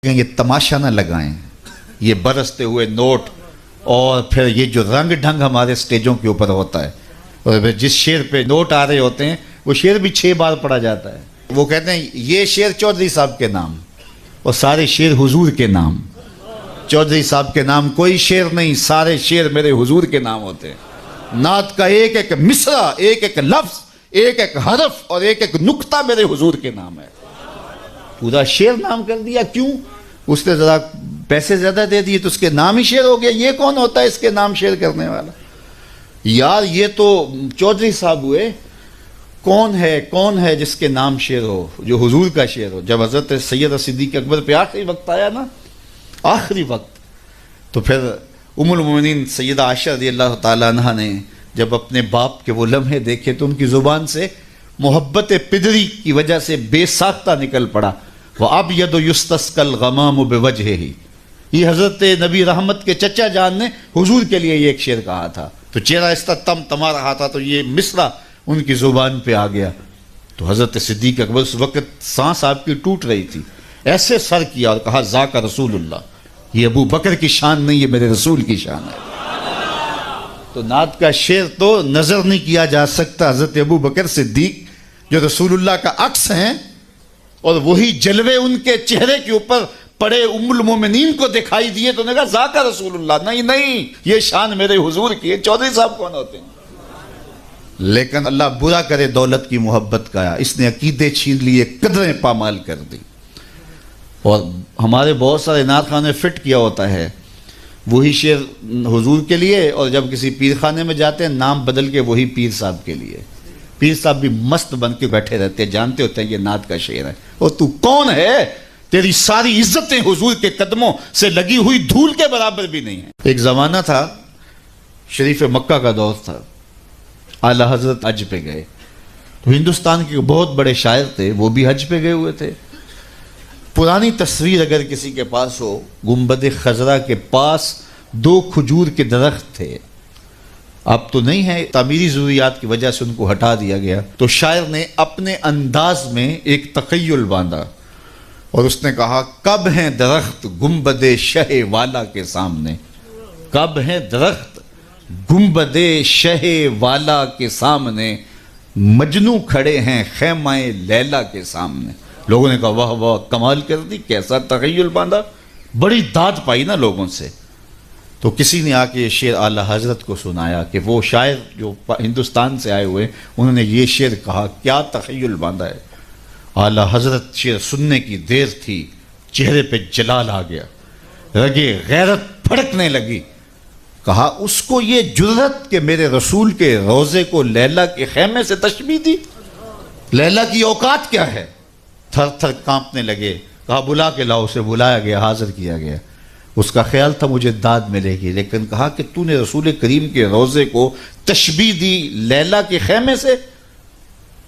یہ تماشا نہ لگائیں، یہ برستے ہوئے نوٹ اور پھر یہ جو رنگ ڈھنگ ہمارے سٹیجوں کے اوپر ہوتا ہے، اور پھر جس شعر پہ نوٹ آ رہے ہوتے ہیں وہ شعر بھی 6 بار پڑھا جاتا ہے۔ وہ کہتے ہیں یہ شعر چودھری صاحب کے نام اور سارے شعر حضور کے نام، چودھری صاحب کے نام کوئی شعر نہیں، سارے شعر میرے حضور کے نام ہوتے ہیں۔ نعت کا ایک ایک مصرع، ایک ایک لفظ، ایک ایک حرف اور ایک ایک نقطہ میرے حضور کے نام ہے۔ پورا شعر نام کر دیا، کیوں؟ اس نے ذرا پیسے زیادہ دے دیے تو اس کے نام ہی شعر ہو گیا۔ یہ کون ہوتا ہے اس کے نام شعر کرنے والا؟ یار یہ تو چودھری صاحب ہوئے، کون ہے جس کے نام شعر ہو، جو حضور کا شعر ہو؟ جب حضرت سید صدیق اکبر پہ آخری وقت آیا نا، آخری وقت، تو پھر ام المومنین سیدہ عائشہ رضی اللہ تعالیٰ عنہ نے جب اپنے باپ کے وہ لمحے دیکھے تو ان کی زبان سے محبت پدری کی وجہ سے بے ساختہ نکل پڑا، وَأَبْيَدُ يُسْتَسْقَى الْغَمَامُ بِوَجْهِهِ۔ یہ حضرت نبی رحمت کے چچا جان نے حضور کے لیے یہ ایک شعر کہا تھا، تو چہرہ اس طرح تم تما رہا تھا تو یہ مصرع ان کی زبان پہ آ گیا، تو حضرت صدیق اکبر اس وقت سانس آپ کی ٹوٹ رہی تھی، ایسے سر کیا اور کہا ذاک رسول اللہ، یہ ابو بکر کی شان نہیں، یہ میرے رسول کی شان ہے۔ تو نعت کا شعر تو نظر نہیں کیا جا سکتا حضرت ابو بکر صدیق جو رسول اللہ کا عکس ہیں، اور وہی جلوے ان کے چہرے کے اوپر پڑے ام المومنین کو دکھائی دیے تو نے کہا ذاک رسول اللہ، نہیں یہ شان میرے حضور کی ہے۔ چودھری صاحب کون ہوتے ہیں؟ لیکن اللہ برا کرے دولت کی محبت کا، اس نے عقیدے چھین لیے، قدریں پامال کر دی۔ اور ہمارے بہت سارے نعت خانے نے فٹ کیا ہوتا ہے وہی شعر حضور کے لیے، اور جب کسی پیر خانے میں جاتے ہیں نام بدل کے وہی پیر صاحب کے لیے۔ پیر صاحب بھی مست بن کے بیٹھے رہتے ہیں، جانتے ہوتے ہیں یہ نعت کا شعر ہے، اور تو کون ہے؟ تیری ساری عزتیں حضور کے قدموں سے لگی ہوئی دھول کے برابر بھی نہیں ہیں۔ ایک زمانہ تھا، شریف مکہ کا دور تھا، اعلیٰ حضرت حج پہ گئے، تو ہندوستان کے بہت بڑے شاعر تھے، وہ بھی حج پہ گئے ہوئے تھے۔ پرانی تصویر اگر کسی کے پاس ہو، گنبد خضرا کے پاس 2 کھجور کے درخت تھے، اب تو نہیں ہے، تعمیری ضروریات کی وجہ سے ان کو ہٹا دیا گیا، تو شاعر نے اپنے انداز میں ایک تخیل باندھا اور اس نے کہا کب ہیں درخت گنبد شہ والا کے سامنے، کب ہیں درخت گنبد شہ والا کے سامنے، مجنوں کھڑے ہیں خیمہ لیلا کے سامنے۔ لوگوں نے کہا واہ واہ، کمال کر دی، کیسا تخیل باندھا، بڑی داد پائی نا لوگوں سے۔ تو کسی نے آ کے یہ شعر اعلیٰ حضرت کو سنایا کہ وہ شاعر جو ہندوستان سے آئے ہوئے انہوں نے یہ شعر کہا، کیا تخیل باندھا ہے۔ اعلیٰ حضرت شعر سننے کی دیر تھی، چہرے پہ جلال آ گیا، رگے غیرت پھڑکنے لگی، کہا اس کو یہ جرأت کہ میرے رسول کے روضے کو لیلا کے خیمے سے تشبیہ دی، لیلا کی اوقات کیا ہے؟ تھر تھر کانپنے لگے، کہا بلا کے لاؤ، اسے بلایا گیا، حاضر کیا گیا۔ اس کا خیال تھا مجھے داد ملے گی، لیکن کہا کہ تو نے رسول کریم کے روضے کو تشبیہ دی لیلا کے خیمے سے،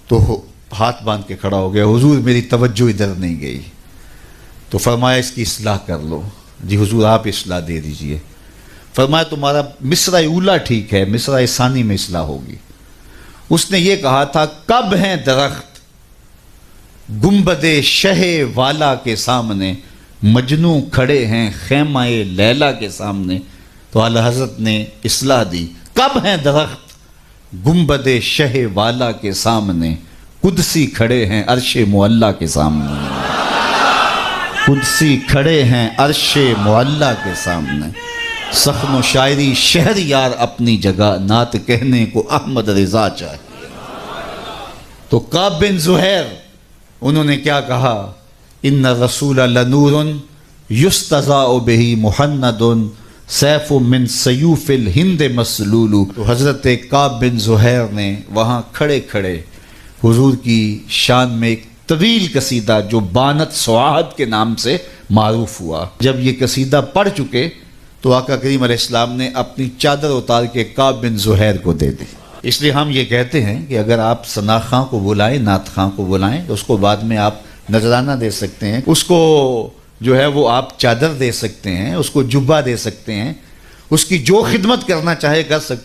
تو ہاتھ باندھ کے کھڑا ہو گیا، حضور میری توجہ ادھر نہیں گئی۔ تو فرمایا اس کی اصلاح کر لو۔ جی حضور آپ اصلاح دے دیجئے۔ فرمایا تمہارا مصرع اولا ٹھیک ہے، مصرع ثانی میں اصلاح ہوگی۔ اس نے یہ کہا تھا کب ہیں درخت گنبد شہ والا کے سامنے، مجنوں کھڑے ہیں خیمہ لیلا کے سامنے، تو اعلیٰ حضرت نے اصلاح دی، کب ہیں درخت گنبد شہ والا کے سامنے، قدسی کھڑے ہیں عرش معلیٰ کے سامنے، قدسی کھڑے ہیں عرش معلیٰ کے سامنے۔ سخن و شاعری شہر یار اپنی جگہ، نعت کہنے کو احمد رضا چاہیے۔ تو کعب بن زہیر انہوں نے کیا کہا، ان الرسول لنور یستضاء بہ محند سیف من سیوف الہند مسلول۔ تو حضرت کعب بن زہیر نے وہاں کھڑے کھڑے حضور کی شان میں ایک طویل قصیدہ جو بانت سواہد کے نام سے معروف ہوا، جب یہ قصیدہ پڑھ چکے تو آقا کریم علیہ السلام نے اپنی چادر اتار کے کعب بن زہیر کو دے دی۔ اس لیے ہم یہ کہتے ہیں کہ اگر آپ ثنا خاں کو بلائیں، نعت خاں کو بلائیں، تو اس کو بعد میں آپ نذرانہ دے سکتے ہیں، اس کو جو ہے وہ آپ چادر دے سکتے ہیں، اس کو جبہ دے سکتے ہیں، اس کی جو خدمت کرنا چاہے کر سکتے ہیں۔